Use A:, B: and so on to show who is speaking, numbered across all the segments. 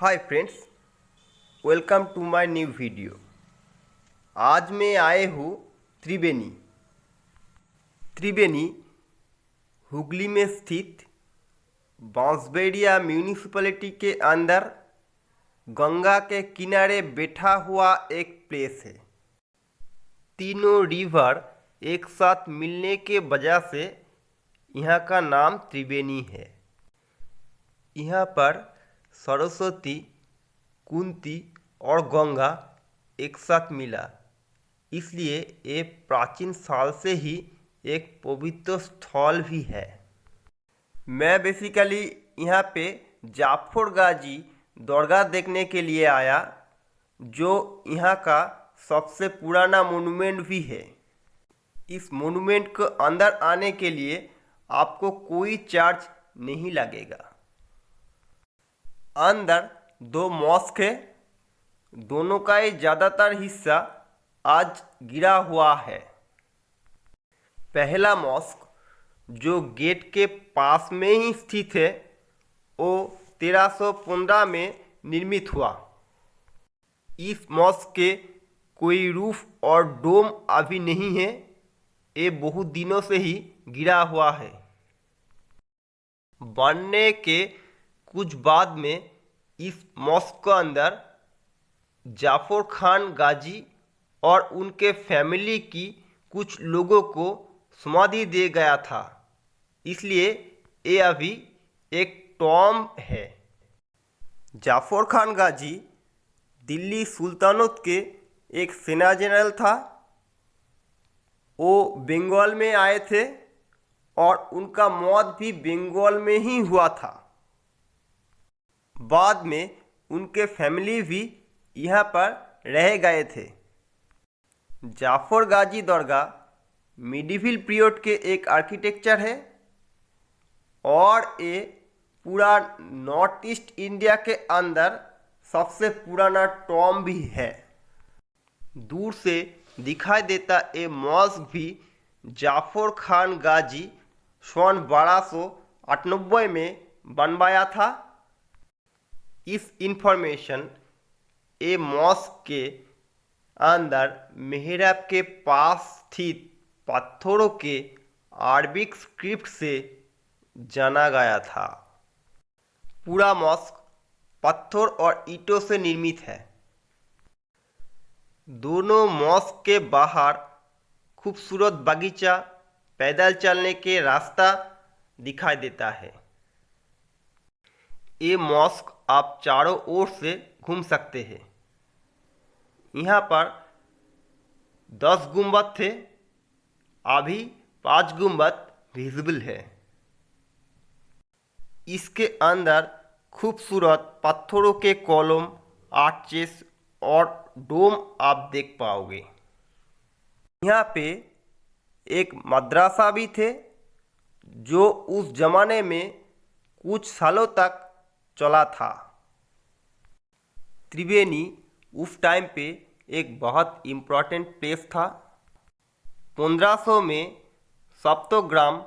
A: Hi friends, welcome to my new video. आज मैं आए हूँ त्रिवेणी। त्रिवेणी हुगली में स्थित बांसबेड़िया म्यूनिसिपैलिटी के अंदर गंगा के किनारे बैठा हुआ एक प्लेस है। तीनों रिवर एक साथ मिलने के वजह से यहाँ का नाम त्रिवेणी है। यहाँ पर सरस्वती, कुंती और गंगा एक साथ मिला, इसलिए ये प्राचीन काल से ही एक पवित्र स्थल भी है। मैं बेसिकली यहाँ पे जाफर गाजी दरगाह देखने के लिए आया, जो यहाँ का सबसे पुराना मोनूमेंट भी है। इस मोनूमेंट के अंदर आने के लिए आपको कोई चार्ज नहीं लगेगा। अंदर दो मॉस्क है, दोनों का ही ज़्यादातर हिस्सा आज गिरा हुआ है। पहला मॉस्क जो गेट के पास में ही स्थित है, वो 1315 में निर्मित हुआ। इस मॉस्क के कोई रूफ और डोम अभी नहीं है, ये बहुत दिनों से ही गिरा हुआ है। बनने के कुछ बाद में इस मॉस्क के अंदर जाफर खान गाजी और उनके फैमिली की कुछ लोगों को समाधि दे गया था, इसलिए ये अभी एक टॉम है। जाफर खान गाजी दिल्ली सुल्तानत के एक सेना जनरल था। वो बंगाल में आए थे और उनका मौत भी बंगाल में ही हुआ था। बाद में उनके फैमिली भी यहाँ पर रह गए थे। जाफर गाजी दरगाह मिडिवल पीरियड के एक आर्किटेक्चर है और ये पूरा नॉर्थ ईस्ट इंडिया के अंदर सबसे पुराना टॉम भी है। दूर से दिखाई देता ये मॉस्क भी जाफर खान गाजी सन 1298 में बनवाया था। इस इंफॉर्मेशन ए मॉस्क के अंदर मेहराब के पास स्थित पत्थरों के अरबिक स्क्रिप्ट से जाना गया था। पूरा मॉस्क पत्थर और ईंटों से निर्मित है। दोनों मॉस्क के बाहर खूबसूरत बगीचा, पैदल चलने के रास्ता दिखाई देता है। ये मॉस्क आप चारों ओर से घूम सकते हैं। यहाँ पर 10 गुंबद थे, अभी 5 गुंबद विजिबल है। इसके अंदर खूबसूरत पत्थरों के कॉलम, आर्चेस और डोम आप देख पाओगे। यहाँ पे एक मदरसा भी थे, जो उस जमाने में कुछ सालों तक चला था। त्रिवेणी उस टाइम पे एक बहुत इम्पोर्टेंट प्लेस था। 1500 में सप्तग्राम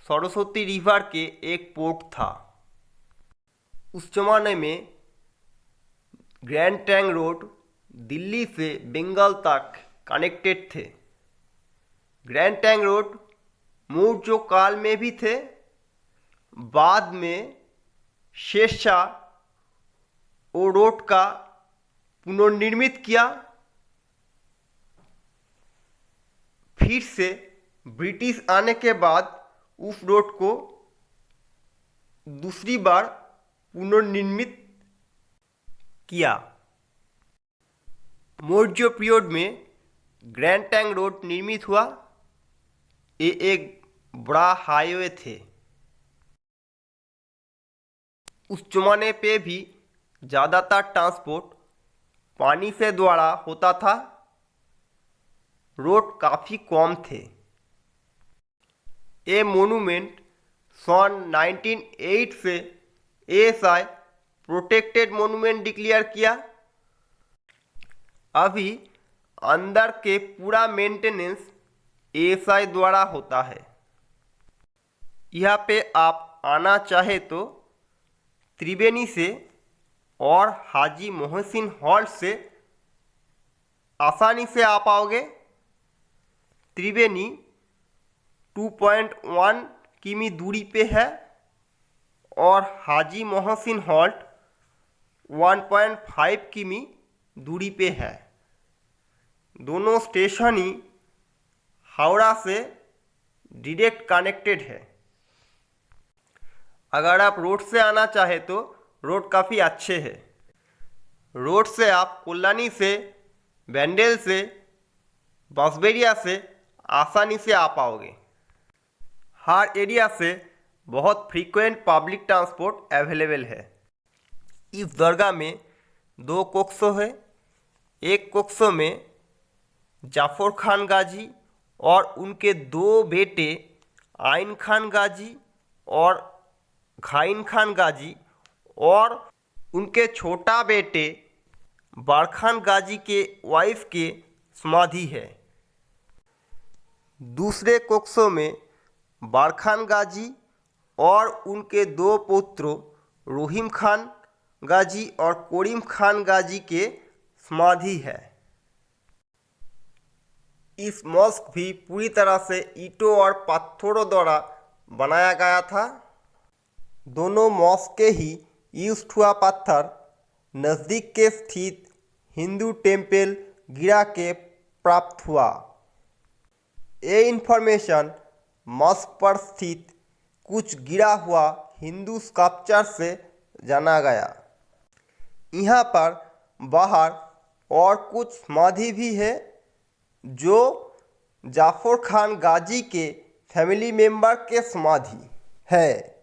A: सरस्वती रिवर के एक पोर्ट था। उस जमाने में ग्रैंड ट्रंक रोड दिल्ली से बंगाल तक कनेक्टेड थे। ग्रैंड ट्रंक रोड मौर्य काल में भी थे। बाद में शेरशाह वो रोड का पुनर्निर्मित किया। फिर से ब्रिटिश आने के बाद उस रोड को दूसरी बार पुनर्निर्मित किया। मौर्य पीरियड में ग्रैंड ट्रंक रोड निर्मित हुआ। ये एक बड़ा हाईवे थे। उस जमाने पे भी ज़्यादातर ट्रांसपोर्ट पानी से द्वारा होता था। रोड काफ़ी कम थे। ये मोनूमेंट सन 1908 से एएसआई प्रोटेक्टेड मोनूमेंट डिक्लेयर किया। अभी अंदर के पूरा मेंटेनेंस एएसआई द्वारा होता है। यहाँ पे आप आना चाहे तो त्रिवेणी से और हाजी मोहसिन हॉल्ट से आसानी से आ पाओगे। त्रिवेणी 2.1 किमी दूरी पे है और हाजी मोहसिन हॉल्ट 1.5 किमी दूरी पे है। दोनों स्टेशन ही हावड़ा से डायरेक्ट कनेक्टेड है। अगर आप रोड से आना चाहे तो रोड काफ़ी अच्छे है। रोड से आप कल्याणी से, बैंडेल से, बांसबेड़िया से आसानी से आ पाओगे। हर एरिया से बहुत फ्रीक्वेंट पब्लिक ट्रांसपोर्ट अवेलेबल है। इस दरगाह में 2 कोक्सो है। एक कोक्सो में जाफर खान गाजी और उनके 2 बेटे आइन खान गाजी और घाइन खान गाजी और उनके छोटा बेटे बारखान गाजी के वाइफ के समाधि है। दूसरे कोक्सो में बारखान गाजी और उनके 2 पुत्रों रोहिम खान गाजी और करीम खान गाजी के समाधि है। इस मॉस्क भी पूरी तरह से ईंटों और पत्थरों द्वारा बनाया गया था। दोनों मॉस्क के ही यूज हुआ पत्थर नज़दीक के स्थित हिंदू टेम्पल गिरा के प्राप्त हुआ। ये इन्फॉर्मेशन मॉस्क पर स्थित कुछ गिरा हुआ हिंदू स्कल्पचर से जाना गया। यहाँ पर बाहर और कुछ समाधि भी है जो जाफर खान गाजी के फैमिली मेंबर के समाधि है।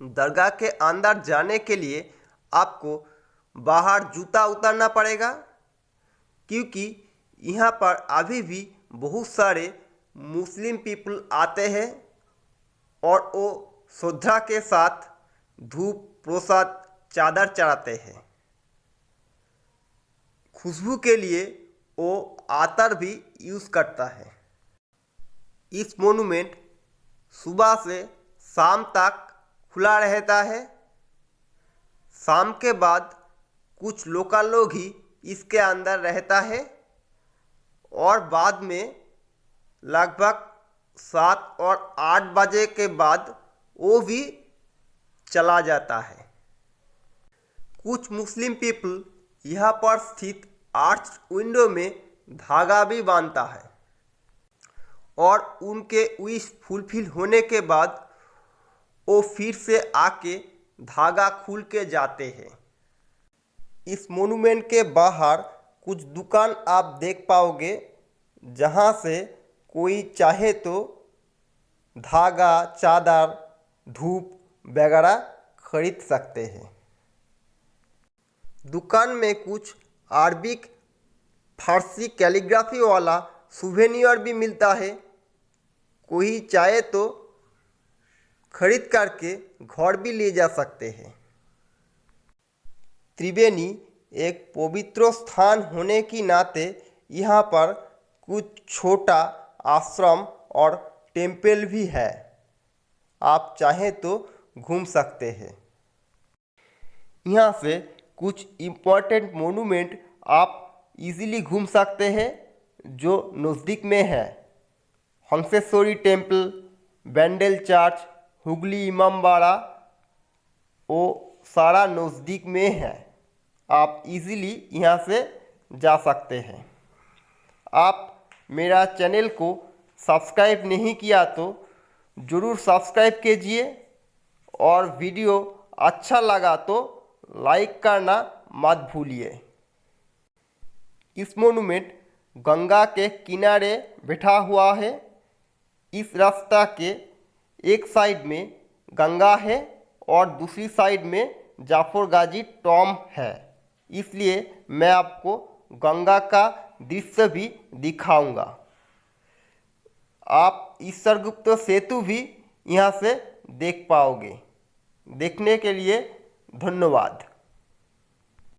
A: दरगाह के अंदर जाने के लिए आपको बाहर जूता उतारना पड़ेगा, क्योंकि यहाँ पर अभी भी बहुत सारे मुस्लिम पीपल आते हैं और वो श्रद्धा के साथ धूप, प्रसाद, चादर चढ़ाते हैं। खुशबू के लिए वो आतर भी यूज़ करता है। इस मोनूमेंट सुबह से शाम तक खुला रहता है। शाम के बाद कुछ लोकल लोग ही इसके अंदर रहता है और बाद में लगभग 7 और 8 बजे के बाद वो भी चला जाता है। कुछ मुस्लिम पीपल यहाँ पर स्थित आर्च विंडो में धागा भी बांधता है और उनके विश फुलफिल होने के बाद वो फिर से आके धागा खुल के जाते हैं। इस मोनूमेंट के बाहर कुछ दुकान आप देख पाओगे जहाँ से कोई चाहे तो धागा, चादर, धूप वगैरह खरीद सकते हैं। दुकान में कुछ अरबिक, फारसी कैलीग्राफी वाला सुवेनियर भी मिलता है। कोई चाहे तो खरीद करके घर भी ले जा सकते हैं। त्रिवेणी एक पवित्र स्थान होने के नाते यहाँ पर कुछ छोटा आश्रम और टेम्पल भी है। आप चाहें तो घूम सकते हैं। यहाँ से कुछ इम्पोर्टेंट मोनूमेंट आप इजीली घूम सकते हैं जो नज़दीक में है। हंसेश्वरी टेम्पल, बैंडेल चर्च, हुगली इमामबाड़ा, वो सारा नज़दीक में है। आप इजीली यहाँ से जा सकते हैं। आप मेरा चैनल को सब्सक्राइब नहीं किया तो ज़रूर सब्सक्राइब कीजिए और वीडियो अच्छा लगा तो लाइक करना मत भूलिए। इस मोनूमेंट गंगा के किनारे बैठा हुआ है। इस रास्ता के एक साइड में गंगा है और दूसरी साइड में जाफर गाजी टॉम है, इसलिए मैं आपको गंगा का दृश्य भी दिखाऊंगा। आप ईश्वरगुप्त सेतु भी यहाँ से देख पाओगे। देखने के लिए धन्यवाद।